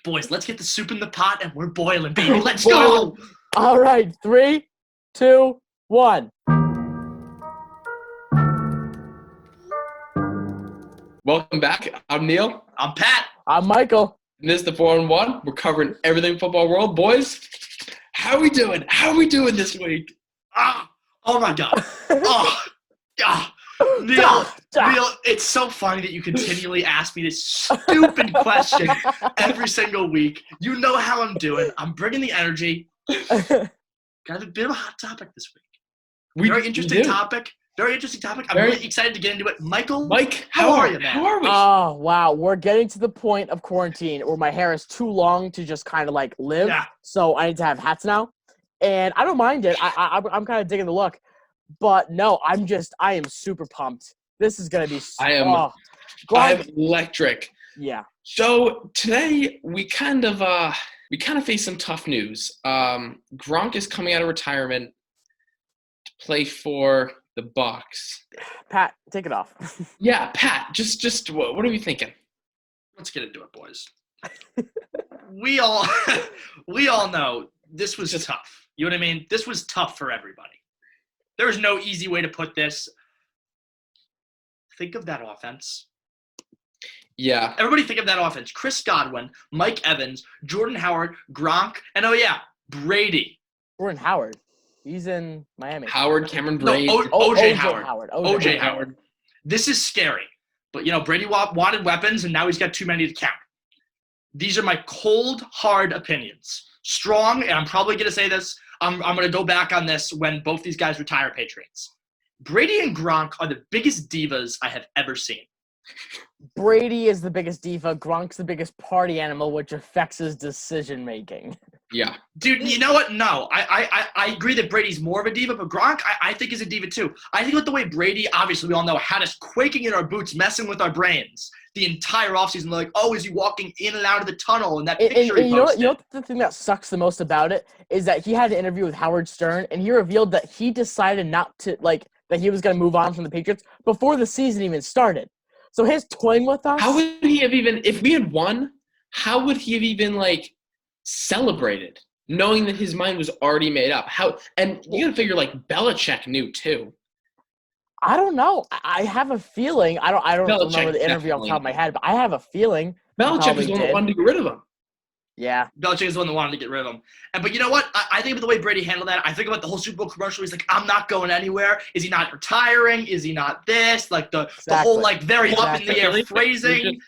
Boys, let's get the soup in the pot and we're boiling, baby. Let's Boiling. go! All right, 3, 2, 1. Welcome back. I'm Neil. I'm Pat. I'm Michael. And this is the 4-on-1. We're covering everything football world. Boys, how are we doing? How are we doing this week? Oh my God. Neil, it's so funny that you continually ask me this stupid question every single week. You know how I'm doing. I'm bringing the energy. Got a bit of a hot topic this week. Very interesting topic. I'm really excited to get into it. Mike, how are you, man? How are we? Oh, wow. We're getting to the point of quarantine where my hair is too long to just kind of like live. Yeah. So I need to have hats now. And I don't mind it. I'm kind of digging the look. But no, I am super pumped. This is going to be I am electric. Yeah. So today we kind of face some tough news. Gronk is coming out of retirement to play for the Bucs. Pat, take it off. Yeah, Pat, just what are we thinking? Let's get into it, boys. we all know this was tough. You know what I mean? This was tough for everybody. There was no easy way to put this. Think of that offense. Yeah. Everybody think of that offense. Chris Godwin, Mike Evans, Jordan Howard, Gronk, and Brady. Jordan Howard. He's in Miami. Howard, Cameron Brady. No, OJ Howard. OJ Howard. This is scary. But, Brady wanted weapons, and now he's got too many to count. These are my cold, hard opinions. Strong, and I'm probably going to say this. I'm going to go back on this when both these guys retire Patriots. Brady and Gronk are the biggest divas I have ever seen. Brady is the biggest diva. Gronk's the biggest party animal, which affects his decision-making. Yeah. Dude, you know what? No. I agree that Brady's more of a diva, but Gronk, I think, is a diva too. I think with the way Brady, obviously we all know, had us quaking in our boots, messing with our brains the entire offseason. Like, oh, is he walking in and out of the tunnel? And that picture he posted. You know the thing that sucks the most about it is that he had an interview with Howard Stern, and he revealed that he decided not to, that he was going to move on from the Patriots before the season even started. So his toying with us. How would he have even, if we had won, how would he have even, celebrated, knowing that his mind was already made up? And you got to figure, Belichick knew, too. I don't know. I have a feeling. I don't remember the interview off the top of my head, but I have a feeling. Belichick is the one that wanted to get rid of him. Yeah. Belichick is the one that wanted to get rid of him. But you know what? I think about the way Brady handled that. I think about the whole Super Bowl commercial. He's like, I'm not going anywhere. Is he not retiring? Is he not this? The whole, very up in the air phrasing.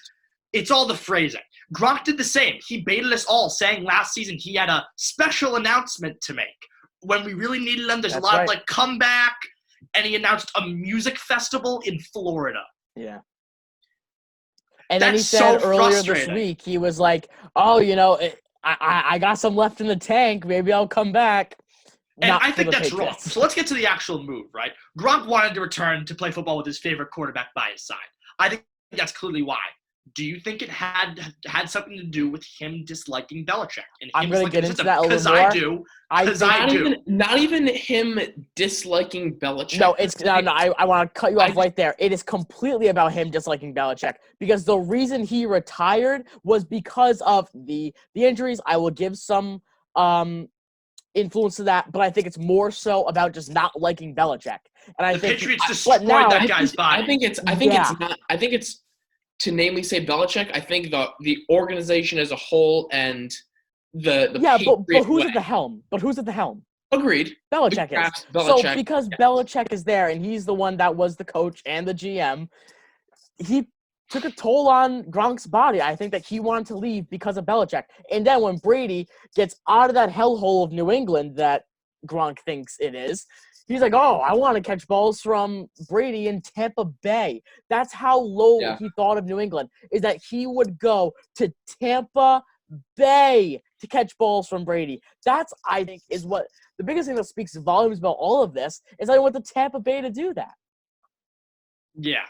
It's all the phrasing. Gronk did the same. He baited us all, saying last season he had a special announcement to make. When we really needed him, there's a lot of, comeback. And he announced a music festival in Florida. Yeah. And then he said earlier this week, he was like, oh, I got some left in the tank. Maybe I'll come back. And I think that's wrong. So let's get to the actual move, right? Gronk wanted to return to play football with his favorite quarterback by his side. I think that's clearly why. Do you think it had something to do with him disliking Belichick? And I'm going to get into that a little more. Because I do. Not even him disliking Belichick. No, I want to cut you off right there. It is completely about him disliking Belichick because the reason he retired was because of the injuries. I will give some influence to that, but I think it's more so about just not liking Belichick. And I think Patriots destroyed that guy's body. I think it's to namely say Belichick. I think the organization as a whole and the but who's at the helm? Agreed. Belichick is. So because Belichick is there and he's the one that was the coach and the GM, he took a toll on Gronk's body. I think that he wanted to leave because of Belichick. And then when Brady gets out of that hellhole of New England that Gronk thinks it is, he's like, oh, I want to catch balls from Brady in Tampa Bay. That's how low he thought of New England, is that he would go to Tampa Bay to catch balls from Brady. That's, I think, is what the biggest thing that speaks volumes about all of this is I went to Tampa Bay to do that. Yeah.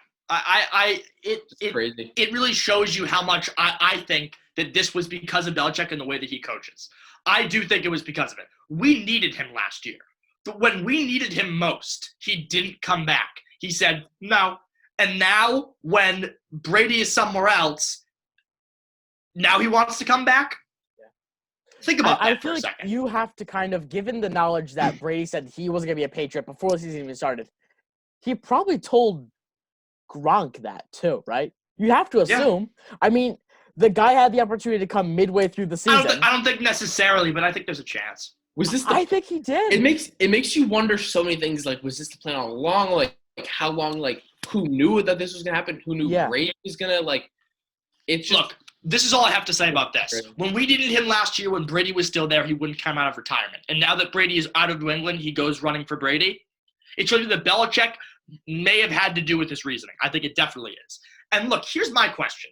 Crazy. It really shows you how much I think that this was because of Belichick and the way that he coaches. I do think it was because of it. We needed him last year. But when we needed him most, he didn't come back. He said, no. And now when Brady is somewhere else, Now he wants to come back? Think about that for a second. I feel like you have to kind of, given the knowledge that Brady said he wasn't going to be a Patriot before the season even started, he probably told Gronk that too, right? You have to assume. Yeah. I mean, the guy had the opportunity to come midway through the season. I don't think necessarily, but I think there's a chance. I think he did. It makes you wonder so many things. Like, was this the plan all along? Like how long? Like, who knew that this was gonna happen? Who knew Brady was gonna like? It's just look. This is all I have to say about this. When we needed him last year, when Brady was still there, he wouldn't come out of retirement. And now that Brady is out of New England, he goes running for Brady. It shows you that Belichick may have had to do with his reasoning. I think it definitely is. And look, here's my question.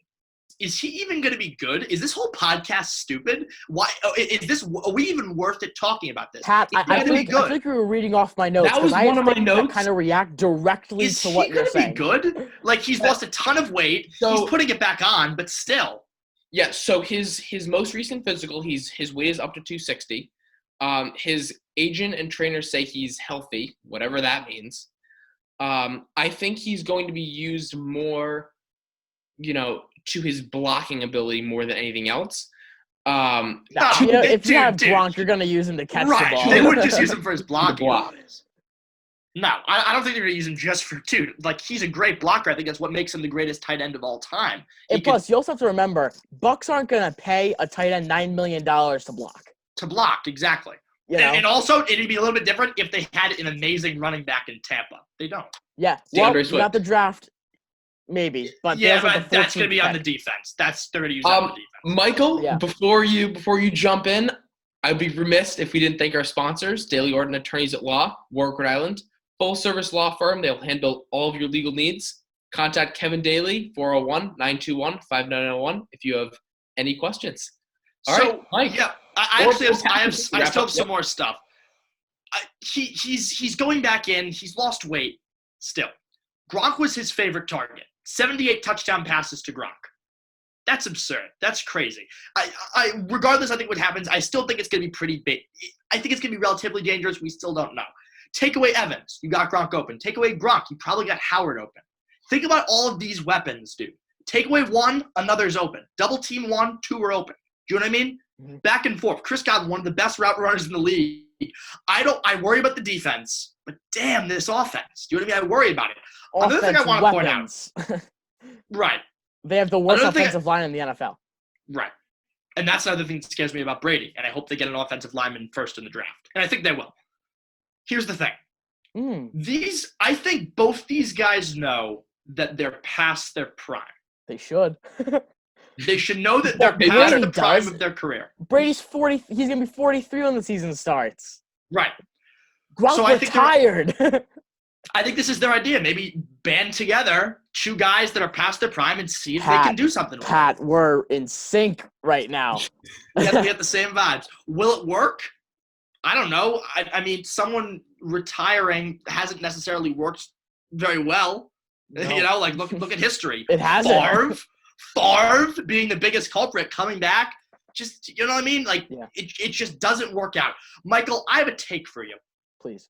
Is he even going to be good? Is this whole podcast stupid? Why is this? Are we even worth it talking about this? Pat, I think you were reading off my notes. That was one of my notes. Kind of react directly to what you're saying. Is he going to be good? Like, he's lost a ton of weight. He's putting it back on, but still. Yeah. So his most recent physical, his weight is up to 260. His agent and trainers say he's healthy, whatever that means. I think he's going to be used more, to his blocking ability more than anything else. If you have Gronk, you're going to use him to catch the ball. They wouldn't just use him for his blocking. No, I don't think they're going to use him just for – like, he's a great blocker. I think that's what makes him the greatest tight end of all time. Plus, you also have to remember, Bucs aren't going to pay a tight end $9 million to block. To block, exactly. And also, it'd be a little bit different if they had an amazing running back in Tampa. They don't. Yeah, not the draft – maybe, but but that's going to be on the defense. They're going to use that on the defense. Michael, before you jump in, I'd be remiss if we didn't thank our sponsors, Daly Orton Attorneys at Law, Warwick, Rhode Island, full-service law firm. They'll handle all of your legal needs. Contact Kevin Daly, 401-921-5901, if you have any questions. All right, Mike. Yeah, I still have some more stuff. He's going back in. He's lost weight still. Gronk was his favorite target. 78 touchdown passes to Gronk. That's absurd. That's crazy. Regardless, I think what happens, I still think it's going to be pretty big. I think it's going to be relatively dangerous. We still don't know. Take away Evans. You got Gronk open. Take away Gronk. You probably got Howard open. Think about all of these weapons, dude. Take away one, another's open. Double team one, two are open. Do you know what I mean? Mm-hmm. Back and forth. Chris Godwin, one of the best route runners in the league. I worry about the defense, but damn this offense. Do you know what I mean? I worry about it. Another thing I want to point out. Right. They have the worst offensive line in the NFL. Right. And that's another thing that scares me about Brady. And I hope they get an offensive lineman first in the draft. And I think they will. Here's the thing. I think both these guys know that they're past their prime. They should. They should know that they're past the prime of their career. Brady's 40. He's going to be 43 when the season starts. Right. Gronk retired. I think this is their idea. Maybe band together two guys that are past their prime and see if they can do something with it. We're in sync right now. We have the same vibes. Will it work? I don't know. I mean, someone retiring hasn't necessarily worked very well. No. Like look at history. It hasn't. Favre being the biggest culprit, coming back. Just, you know what I mean? Like, it just doesn't work out. Michael, I have a take for you. Please.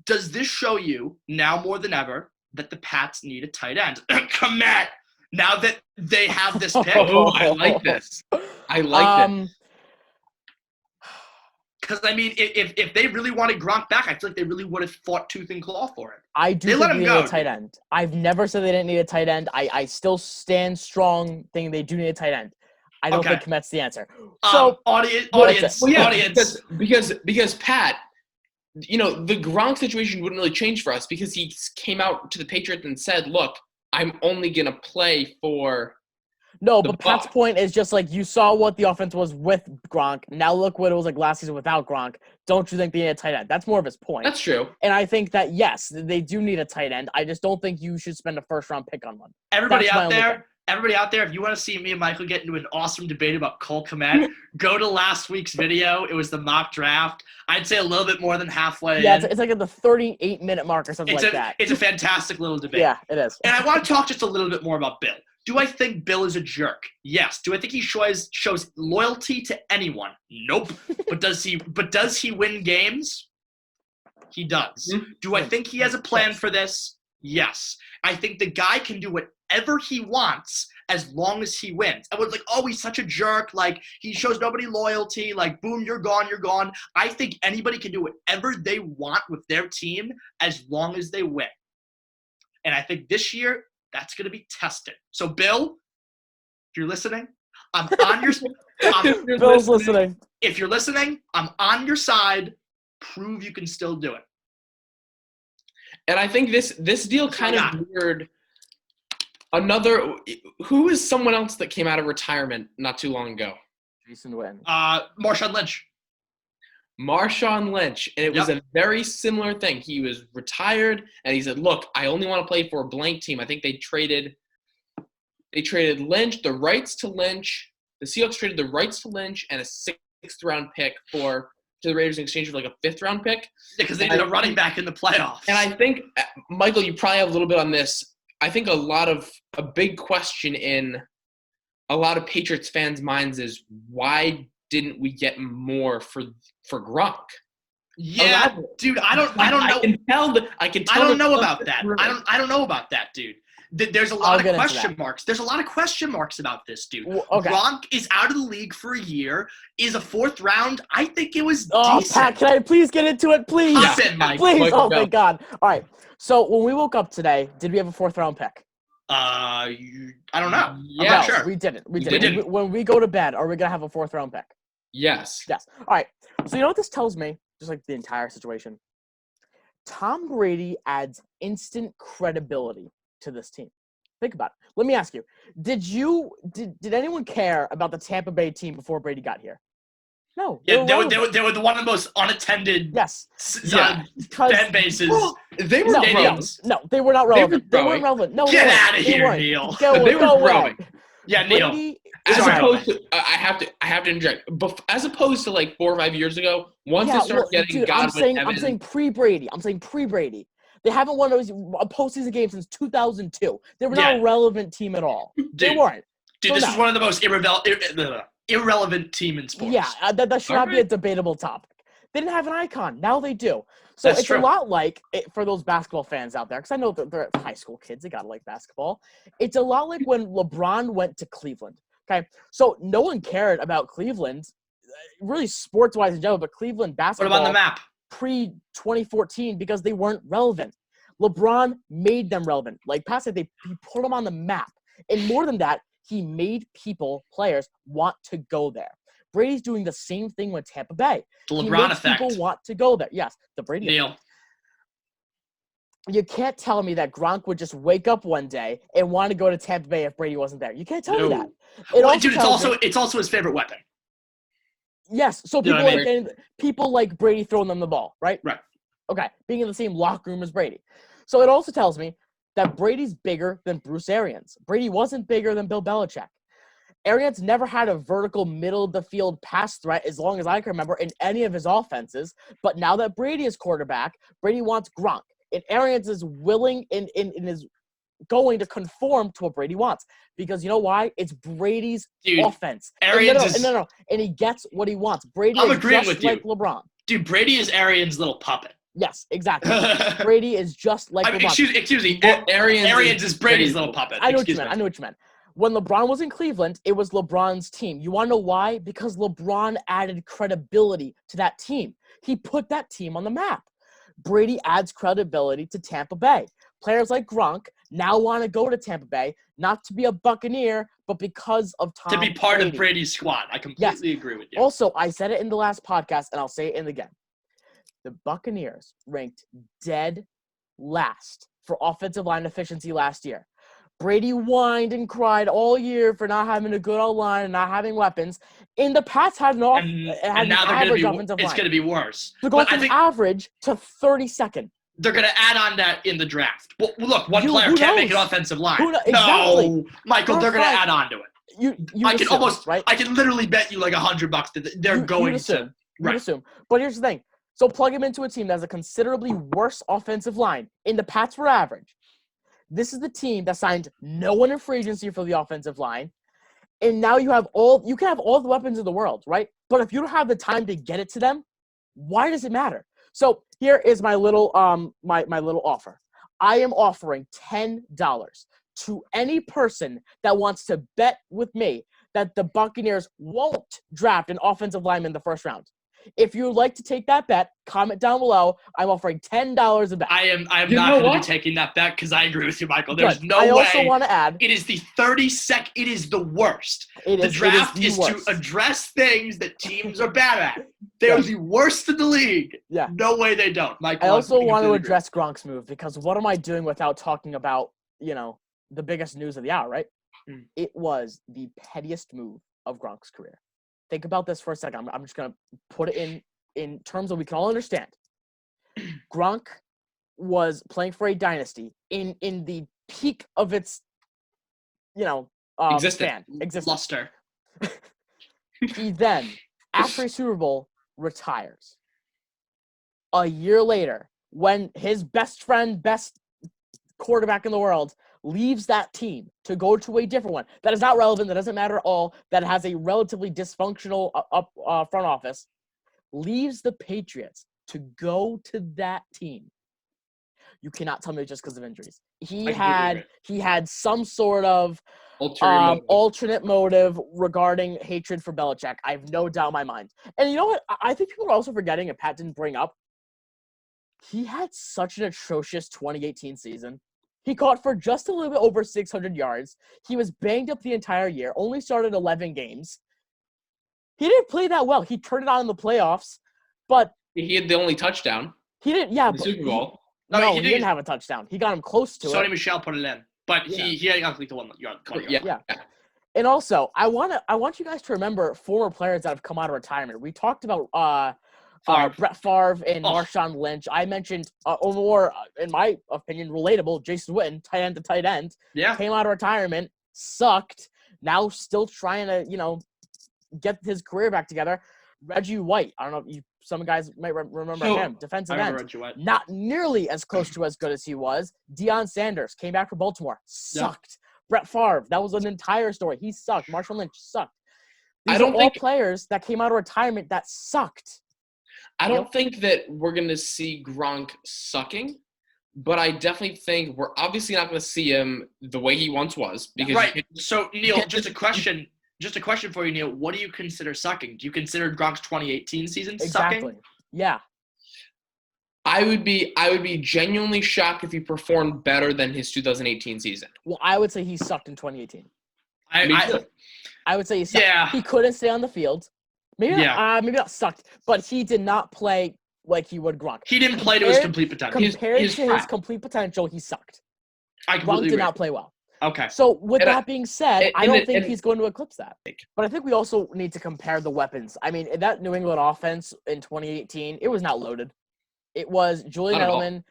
Does this show you, now more than ever, that the Pats need a tight end? Come on. Now that they have this pick. I like this. I like it. Because, I mean, if they really wanted Gronk back, I feel like they really would have fought tooth and claw for him. I do think they need a tight end. I've never said they didn't need a tight end. I still stand strong thinking they do need a tight end. I don't think Komet's the answer. So audience. Because Pat, the Gronk situation wouldn't really change for us because he came out to the Patriots and said, "Look, I'm only gonna play for." No, but Pat's point is just like you saw what the offense was with Gronk. Now look what it was like last season without Gronk. Don't you think they need a tight end? That's more of his point. That's true. And I think that, yes, they do need a tight end. I just don't think you should spend a first-round pick on one. Everybody out there, if you want to see me and Michael get into an awesome debate about Cole Kmet, go to last week's video. It was the mock draft. I'd say a little bit more than halfway in. It's like at the 38-minute mark or something like that. It's a fantastic little debate. Yeah, it is. And I want to talk just a little bit more about Bill. Do I think Bill is a jerk? Yes. Do I think he shows loyalty to anyone? Nope. But does he win games? He does. Do I think he has a plan for this? Yes. I think the guy can do whatever he wants as long as he wins. I was like, oh, he's such a jerk. Like, he shows nobody loyalty. Like, boom, you're gone, you're gone. I think anybody can do whatever they want with their team as long as they win. And I think this year, that's going to be tested. So, Bill, if you're listening, I'm on your side. Bill's listening. If you're listening, I'm on your side. Prove you can still do it. And I think this deal kind of mirrored who is someone else that came out of retirement not too long ago? Jason Witten. Marshawn Lynch. Marshawn Lynch. And it was a very similar thing. He was retired, and he said, look, I only want to play for a blank team. I think they traded Lynch, the rights to Lynch. The Seahawks traded the rights to Lynch and a sixth-round pick to the Raiders in exchange for like a fifth-round pick. Because they need a running back in the playoffs. And I think, Michael, you probably have a little bit on this. I think a big question in a lot of Patriots fans' minds is why didn't we get more for Gronk? Yeah, dude, I don't know. I can tell. I don't know about that. I don't know about that, dude. There's a lot of question marks. There's a lot of question marks about this, dude. Okay. Gronk is out of the league for a year. Is a fourth round. I think it was decent. Pat, can I please get into it, please? Hop in, Mike. Please. Michael, Oh, thank God. All right. So when we woke up today, did we have a fourth round pick? I don't know. Yeah, I'm not sure. We didn't. We didn't. didn't. When we go to bed, are we gonna have a fourth round pick? Yes. Yes. All right. So you know what this tells me? Just like the entire situation. Tom Brady adds instant credibility to this team. Think about it. Let me ask you: Did anyone care about the Tampa Bay team before Brady got here? No. Yeah, they were one of the most unattended fan bases. Well, they were No, they were not relevant. They weren't relevant. No, get out of here, Neil. They were growing. Yeah, Neil. Brady, As opposed to, I have to interject. As opposed to like 4 or 5 years ago, once they started getting Godwin, I'm saying pre-Brady. They haven't won a postseason game since 2002. They were not a relevant team at all. They weren't. Dude, this is one of the most irrelevant team in sports. Yeah, that should not be a debatable topic. They didn't have an icon. Now they do. So it's true. A lot like, for those basketball fans out there, because I know that they're high school kids. They got to like basketball. It's a lot like when LeBron went to Cleveland. Okay, so no one cared about Cleveland, really sports-wise in general, but Cleveland basketball. What about the map? Pre-2014 because they weren't relevant. LeBron made them relevant. Like Pat said, he put them on the map. And more than that, he made players want to go there. Brady's doing the same thing with Tampa Bay. The LeBron effect. People want to go there. Yes, the Brady effect. You can't tell me that Gronk would just wake up one day and want to go to Tampa Bay if Brady wasn't there. You can't tell me that. It's also his favorite weapon. Yes, so people like Brady throwing them the ball, right? Right. Okay, being in the same locker room as Brady. So it also tells me that Brady's bigger than Bruce Arians. Brady wasn't bigger than Bill Belichick. Arians never had a vertical middle-of-the-field pass threat, as long as I can remember, in any of his offenses. But now that Brady is quarterback, Brady wants Gronk. And Arians is willing and is going to conform to what Brady wants. Because you know why? It's Brady's offense. Arians no. And he gets what he wants. Brady I'm is agreeing just with you. like LeBron. Dude, Brady is Arians' little puppet. Yes, exactly. Brady is just like LeBron. Excuse me. Well, Arians is Brady's little puppet. I know what you meant. When LeBron was in Cleveland, it was LeBron's team. You want to know why? Because LeBron added credibility to that team. He put that team on the map. Brady adds credibility to Tampa Bay. Players like Gronk now want to go to Tampa Bay, not to be a Buccaneer, but because of Tom Brady. To be part Brady. of Brady's squad. I completely agree with you. Also, I said it in the last podcast, and I'll say it again. The Buccaneers ranked dead last for offensive line efficiency last year. Brady whined and cried all year for not having a good O-line and not having weapons. And the Pats had an average offensive line. It's going to be worse. They're going from average to 32nd. They're going to add on that in the draft. Well, look, one player can't make an offensive line. Exactly. No, Michael, they're going to add on to it. I can literally bet you like $100 that they're going to. You'd assume. But here's the thing. So plug him into a team that has a considerably worse offensive line. And the Pats were average. This is the team that signed no one in free agency for the offensive line. And now you can have all the weapons in the world, right? But if you don't have the time to get it to them, why does it matter? So here is my little my little offer. I am offering $10 to any person that wants to bet with me that the Buccaneers won't draft an offensive lineman in the first round. If you would like to take that bet, comment down below. I'm offering $10 a bet. I am not going to be taking that bet because I agree with you, Michael. There's Good. no way. I also want to add. It is the 32nd. It is the worst. The draft is to address things that teams are bad at. They're the worst in the league. Yeah. No way they don't. Michael, I also want to address Gronk's move because what am I doing without talking about, the biggest news of the hour, right? It was the pettiest move of Gronk's career. Think about this for a second. I'm just going to put it in terms that we can all understand. Gronk was playing for a dynasty in the peak of its, existence. Luster. He then, after a Super Bowl, retires. A year later, when his best friend, best quarterback in the world, leaves that team to go to a different one that is not relevant, that doesn't matter at all, that has a relatively dysfunctional front office, leaves the Patriots to go to that team. You cannot tell me just because of injuries. He had some sort of alternate motive regarding hatred for Belichick. I have no doubt in my mind. And you know what? I think people are also forgetting, and Pat didn't bring up, he had such an atrocious 2018 season. He caught for just a little bit over 600 yards. He was banged up the entire year, only started 11 games. He didn't play that well. He turned it on in the playoffs, but he had the only touchdown. He didn't, yeah. In the Super Bowl. He didn't have a touchdown. He got him close to it. Sonny Michel put it in, but he had got the 1 yard. Yeah. And also, I want you guys to remember former players that have come out of retirement. We talked about Brett Favre and Marshawn Lynch. I mentioned more, in my opinion, relatable, Jason Witten, tight end to tight end. Yeah. Came out of retirement, sucked. Now still trying to, get his career back together. Reggie White. I don't know. Some guys might remember him. Defensive end. Reggie White. Not nearly as close to as good as he was. Deion Sanders came back from Baltimore. Sucked. Yeah. Brett Favre. That was an entire story. He sucked. Marshawn Lynch sucked. These are all players that came out of retirement that sucked. I don't think that we're going to see Gronk sucking, but I definitely think we're obviously not going to see him the way he once was. Because right. So, Neil, just a question for you, Neil. What do you consider sucking? Do you consider Gronk's 2018 season sucking? Exactly. Yeah. I would be genuinely shocked if he performed better than his 2018 season. Well, I would say he sucked in 2018. I would say he sucked. Yeah. He couldn't stay on the field. Maybe not sucked, but he did not play like he would Gronk. He didn't play to his complete potential. Compared to his complete potential, he sucked. Gronk did not play well. Okay. So with that being said, I don't think he's going to eclipse that. But I think we also need to compare the weapons. I mean, that New England offense in 2018, it was not loaded. It was Julian Edelman,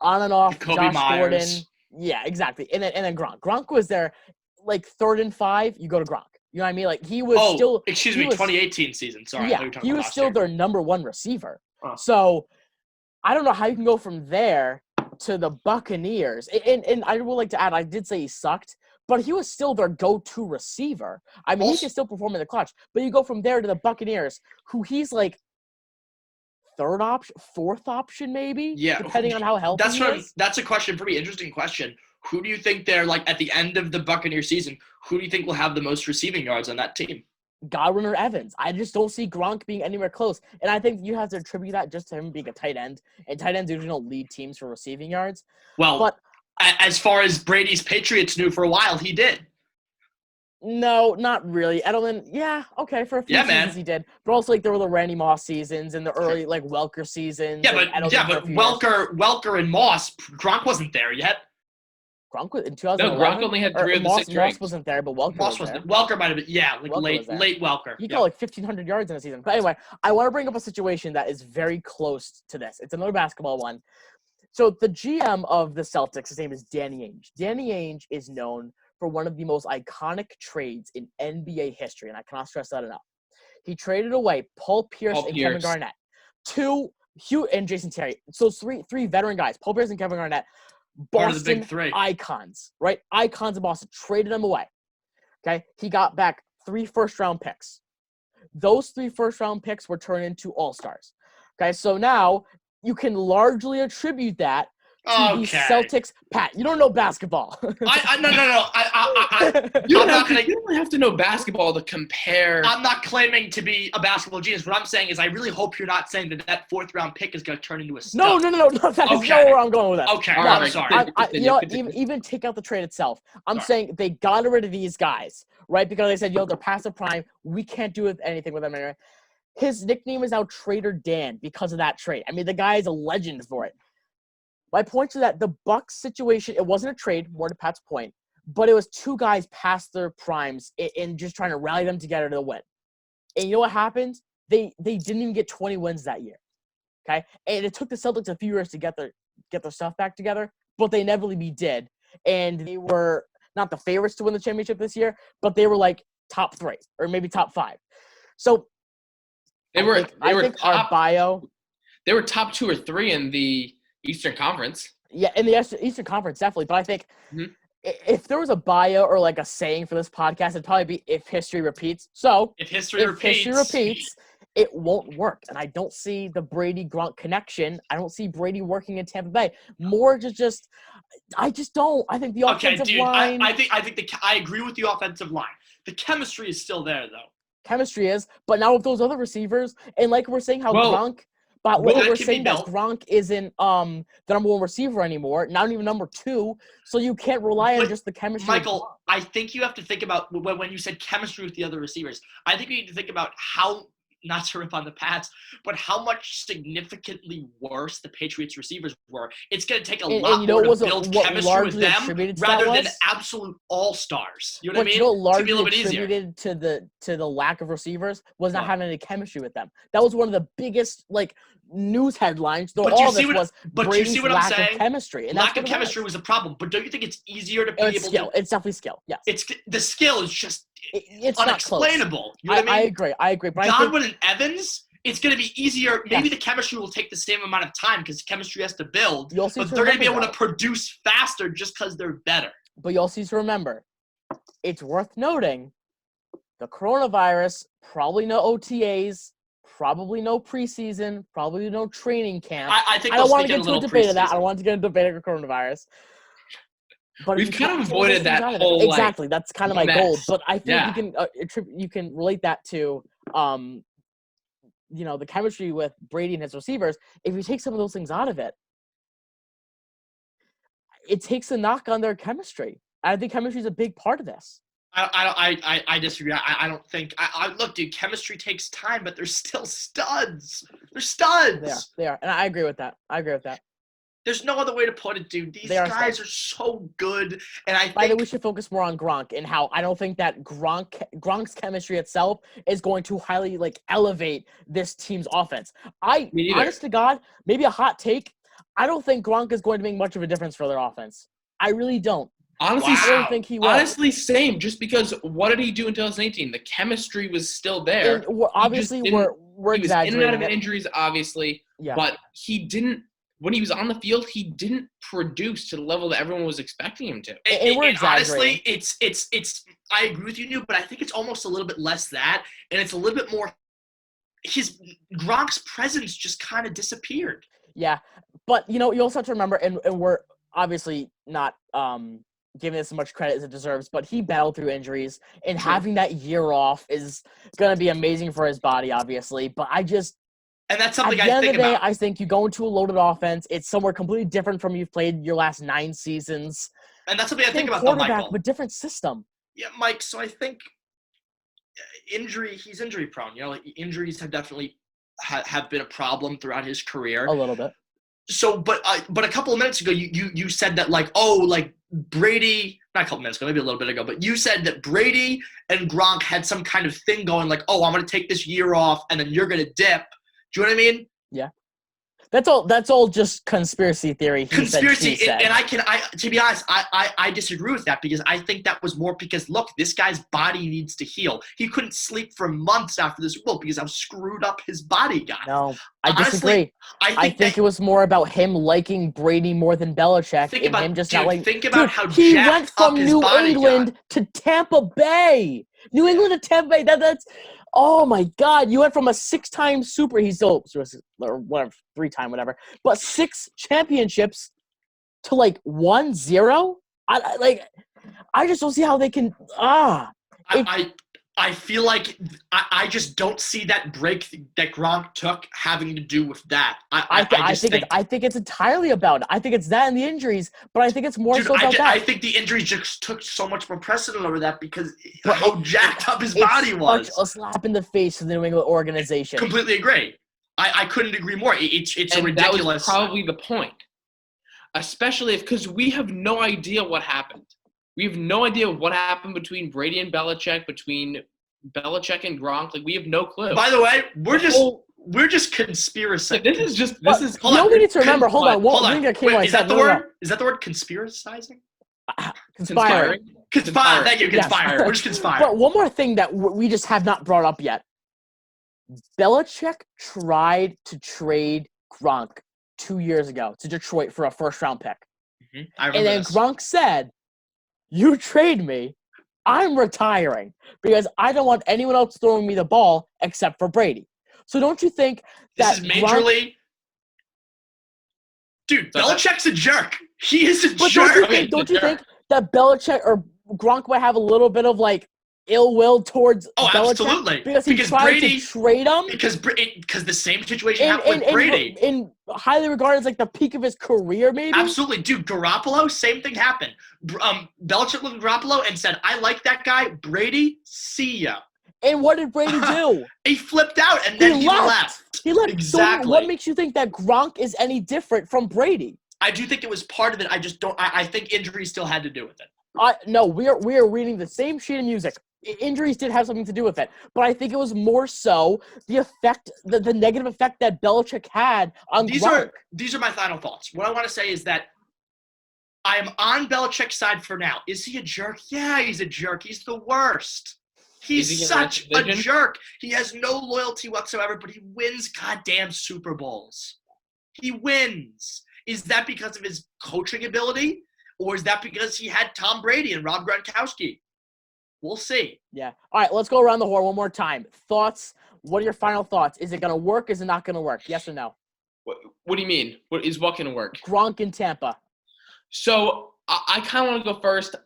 on and off, Josh Gordon. Yeah, exactly. And then Gronk. Gronk was there, like 3rd and 5, you go to Gronk. You know what I mean? Like, he was still – 2018 season. Sorry. Yeah, he was still their number 1 receiver. So, I don't know how you can go from there to the Buccaneers. And I would like to add, I did say he sucked, but he was still their go-to receiver. I mean, he can still perform in the clutch. But you go from there to the Buccaneers, who he's like 3rd option, 4th option maybe? Yeah. Depending on how healthy he is. That's a question for me. Interesting question. Who do you think they're like at the end of the Buccaneer season? Who do you think will have the most receiving yards on that team? Godwin or Evans. I just don't see Gronk being anywhere close. And I think you have to attribute that just to him being a tight end. And tight ends usually don't lead teams for receiving yards. Well, but as far as Brady's Patriots knew for a while, he did. No, not really. Edelman, yeah, okay, for a few seasons he did. But also, like, there were the Randy Moss seasons and the early, like, Welker seasons. Yeah, but Welker and Moss, Gronk wasn't there yet. Gronk was in 2011. No, Gronk only had 3 of the 6 Moss wasn't there, but Welker was there. Welker might have been, late Welker. He got like 1,500 yards in a season. But anyway, I want to bring up a situation that is very close to this. It's another basketball one. So the GM of the Celtics, his name is Danny Ainge. Danny Ainge is known for one of the most iconic trades in NBA history, and I cannot stress that enough. He traded away Paul Pierce and Kevin Garnett, and Jason Terry. So three veteran guys, Paul Pierce and Kevin Garnett, Boston icons, right? Icons of Boston, traded them away. Okay, he got back 3 first-round picks. Those 3 first-round picks were turned into all-stars. Okay, so now you can largely attribute that to the Celtics. Pat, you don't know basketball. No. You don't have to know basketball to compare. I'm not claiming to be a basketball genius. What I'm saying is I really hope you're not saying that fourth-round pick is going to turn into a stud. No. That is not where I'm going with that. Okay, no, I'm sorry. Even take out the trade itself. I'm saying they got rid of these guys, right? Because they said, they're past the prime. We can't do anything with them anymore. His nickname is now Trader Dan because of that trade. I mean, the guy is a legend for it. My point to that, the Bucks situation, it wasn't a trade, more to Pat's point, but it was two guys past their primes and just trying to rally them together to win. And you know what happened? They didn't even get 20 wins that year, okay? And it took the Celtics a few years to get their stuff back together, but they inevitably did. And they were not the favorites to win the championship this year, but they were like top 3 or maybe top 5. So They were top 2 or 3 in the Eastern Conference. Yeah, in the Eastern Conference, definitely. But I think if there was a bio or like a saying for this podcast, it'd probably be if history repeats. So if history repeats, it won't work. And I don't see the Brady-Gronk connection. I don't see Brady working in Tampa Bay. More just I just don't. I think the offensive line. I agree with the offensive line. The chemistry is still there, though. Chemistry is, but now with those other receivers, and like we're saying how Gronk. But we're saying that Gronk isn't the number 1 receiver anymore, not even number 2, so you can't rely on just the chemistry. Michael, I think you have to think about when you said chemistry with the other receivers. I think you need to think about how, not to rip on the Pats, but how much significantly worse the Patriots receivers were. It's going to take a lot more to build chemistry with them rather than absolute all-stars. You know what I mean? Largely attributed to the lack of receivers was not having any chemistry with them. That was one of the biggest news headlines. Brady's lack of chemistry. And lack of chemistry was a problem. But don't you think it's easier to be able to? It's definitely skill. Yes. The skill is just it's unexplainable. You know what I mean? I agree. But Godwin and Evans, it's going to be easier. Maybe the chemistry will take the same amount of time because chemistry has to build. But they're going to be able to produce faster just because they're better. But you also need to remember, it's worth noting, the coronavirus, probably no OTAs, probably no preseason, probably no training camp. I don't want to get into a debate of that. I don't want to get into a debate of coronavirus. But we've kind of avoided that whole exactly. That's kind of my goal. But I think you can relate that to the chemistry with Brady and his receivers. If you take some of those things out of it, it takes a knock on their chemistry. I think chemistry is a big part of this. I disagree. I don't think. Look, dude, chemistry takes time, but they're still studs. They're studs. They are, and I agree with that. There's no other way to put it, dude. These guys are so good, and I think we should focus more on Gronk and how I don't think that Gronk's chemistry itself is going to highly elevate this team's offense. Honest to God, maybe a hot take. I don't think Gronk is going to make much of a difference for their offense. I really don't. Honestly, I don't think he will. Honestly, same. Just because what did he do in 2018? The chemistry was still there. And we're exaggerating. He was in and out of injuries, obviously. Yeah. But he didn't. When he was on the field, he didn't produce to the level that everyone was expecting him to. And we're exaggerating. Honestly, it's. I agree with you, but I think it's almost a little bit less that, and it's a little bit more. Gronk's presence just kind of disappeared. Yeah, but you also have to remember, and we're obviously not giving this as much credit as it deserves, but he battled through injuries, and having that year off is going to be amazing for his body, obviously. But and that's something at the end of the day, I think you go into a loaded offense. It's somewhere completely different from you've played your last 9 seasons. And that's something I think about, though, Michael. But different system. Yeah, Mike. So I think he's injury prone. Injuries have definitely have been a problem throughout his career. A little bit. So, but a couple of minutes ago, you said that Brady, not a couple minutes ago, maybe a little bit ago, but you said that Brady and Gronk had some kind of thing going, I'm going to take this year off, and then you're going to dip. Do you know what I mean? Yeah. That's all just conspiracy theory. Conspiracy, and to be honest, I disagree with that because I think that was more because, look, this guy's body needs to heal. He couldn't sleep for months after this Super Bowl because how screwed up his body got. No, I disagree. I think it was more about him liking Brady more than Belichick. Think about how he went from New England to Tampa Bay. New England to Tampa Bay. That's. Oh my God! You went from a 6-time Super. He's still or whatever 3-time whatever, but 6 championships to like 1-0. I just don't see how they can. I feel like I just don't see that break that Gronk took having to do with that. I think it's entirely about it. I think it's that and the injuries, but I think it's more so about that. I think the injuries just took so much more precedent over that because how jacked up his body was. Such a slap in the face to the New England organization. Completely agree. I couldn't agree more. It's a ridiculous. That was probably the point, especially because we have no idea what happened. We have no idea what happened between Brady and Belichick, between Belichick and Gronk. Like, we have no clue. By the way, we're just conspiracy. This is. We need to remember. Hold on. Wait, is that the word? Is that the word? Conspiracizing? Conspiring. Conspire. Thank you. Conspire. We're just conspiring. But one more thing that we just have not brought up yet. Belichick tried to trade Gronk 2 years ago to Detroit for a first-round pick. Mm-hmm. And then Gronk said, "You trade me, I'm retiring because I don't want anyone else throwing me the ball except for Brady." So don't you think that this is majorly? Dude, Belichick's a jerk. He is a jerk. Don't you think that Belichick or Gronk might have a little bit of like ill will towards Belichick? Absolutely. Because he tried Brady, to trade him. Because the same situation happened with Brady. In highly regarded as like the peak of his career, maybe? Absolutely. Dude, Garoppolo, same thing happened. Belichick looked at Garoppolo and said, "I like that guy. Brady, see ya." And what did Brady do? He flipped out and then he left. He left. Exactly. So what makes you think that Gronk is any different from Brady? I do think it was part of it. I just don't. I think injuries still had to do with it. No, we are reading the same sheet of music. Injuries did have something to do with it, but I think it was more so the effect, the negative effect that Belichick had on Gronk. These are my final thoughts. What I want to say is that I am on Belichick's side for now. Is he a jerk? Yeah, he's a jerk. He's the worst. He's such a jerk. He has no loyalty whatsoever, but he wins goddamn Super Bowls. He wins. Is that because of his coaching ability, or is that because he had Tom Brady and Rob Gronkowski? We'll see. Yeah. All right, let's go around the horn one more time. Thoughts? What are your final thoughts? Is it going to work? Is it not going to work? Yes or no? What do you mean? What going to work? Gronk in Tampa. So I kind of want to go first.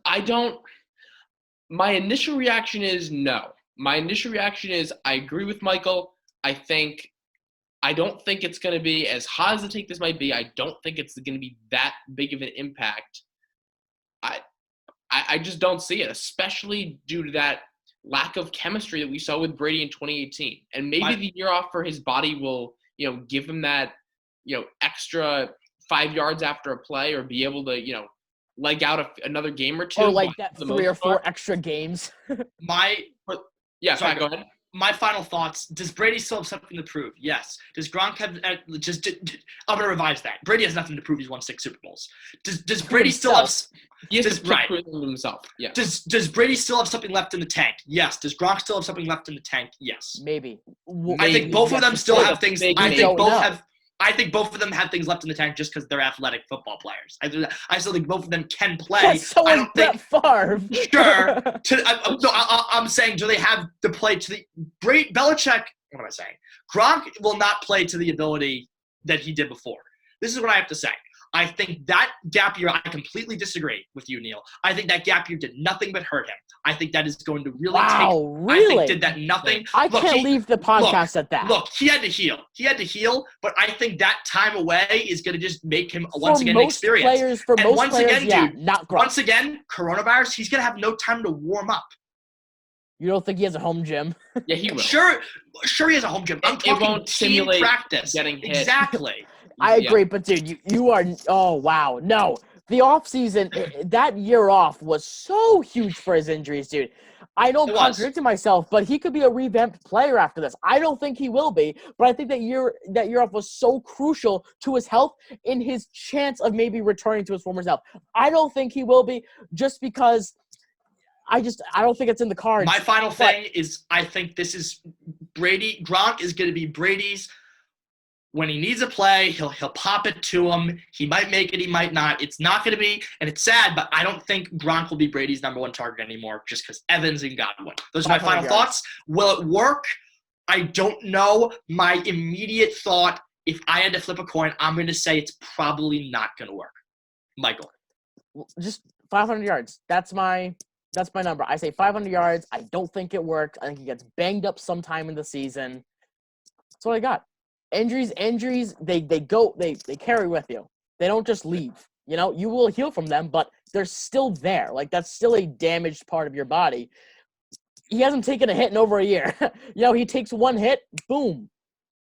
My initial reaction is no. My initial reaction is I agree with Michael. I don't think it's going to be as hot as the take this might be. I don't think it's going to be that big of an impact. I just don't see it, especially due to that lack of chemistry that we saw with Brady in 2018. And maybe the year off for his body will, give him that, extra 5 yards after a play or be able to, leg out another game or two. Or like that 3 or 4 extra games. Go ahead. My final thoughts. Does Brady still have something to prove? Yes. Does Gronk have I'm going to revise that. Brady has nothing to prove. He's won 6 Super Bowls. Does Brady still have himself. Yeah. Does Brady still have something left in the tank? Yes. Does Gronk still have something left in the tank? Yes. Maybe. I think both of them still have things. I think both of them have things left in the tank just because they're athletic football players. I still think both of them can play. Yes, so I don't think Favre. Sure. I'm saying, do they have the play to the Belichick? What am I saying? Gronk will not play to the ability that he did before. This is what I have to say. I think that gap year, I completely disagree with you, Neil. I think that gap year did nothing but hurt him. I think that is going to really really? I think did that nothing. Can't leave the podcast at that. Look, he had to heal. But I think that time away is going to just make him once again experience. Once again, not Gronk. Once again, coronavirus, he's going to have no time to warm up. You don't think he has a home gym? Yeah, he will. Sure he has a home gym. I'm talking team practice. Getting hit. Exactly. I agree, but dude, you are – oh, wow. No, the offseason, that year off was so huge for his injuries, dude. I don't contradict myself, but he could be a revamped player after this. I don't think he will be, but I think that year off was so crucial to his health and his chance of maybe returning to his former self. I don't think he will be just because I don't think it's in the cards. My final thing is I think this is Brady. Gronk is going to be Brady's. When he needs a play, he'll pop it to him. He might make it, he might not. It's not going to be, and it's sad, but I don't think Gronk will be Brady's number 1 target anymore just because Evans and Godwin. Those are my final thoughts. Will it work? I don't know. My immediate thought, if I had to flip a coin, I'm going to say it's probably not going to work. Michael. Just 500 yards. That's my number. I say 500 yards. I don't think it worked. I think he gets banged up sometime in the season. That's what I got. Injuries, they carry with you. They don't just leave. You know, you will heal from them, but they're still there. Like, that's still a damaged part of your body. He hasn't taken a hit in over a year. You know, he takes one hit, boom.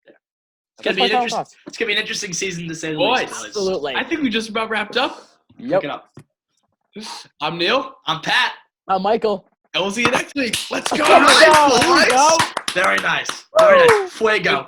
It's gonna be an interesting season to say the least. Absolutely. I think we just about wrapped up. Yep. Pick it up. I'm Neil. I'm Pat. I'm Michael. And we'll see you next week. Let's go. Let's go. Very nice. Very nice. Fuego.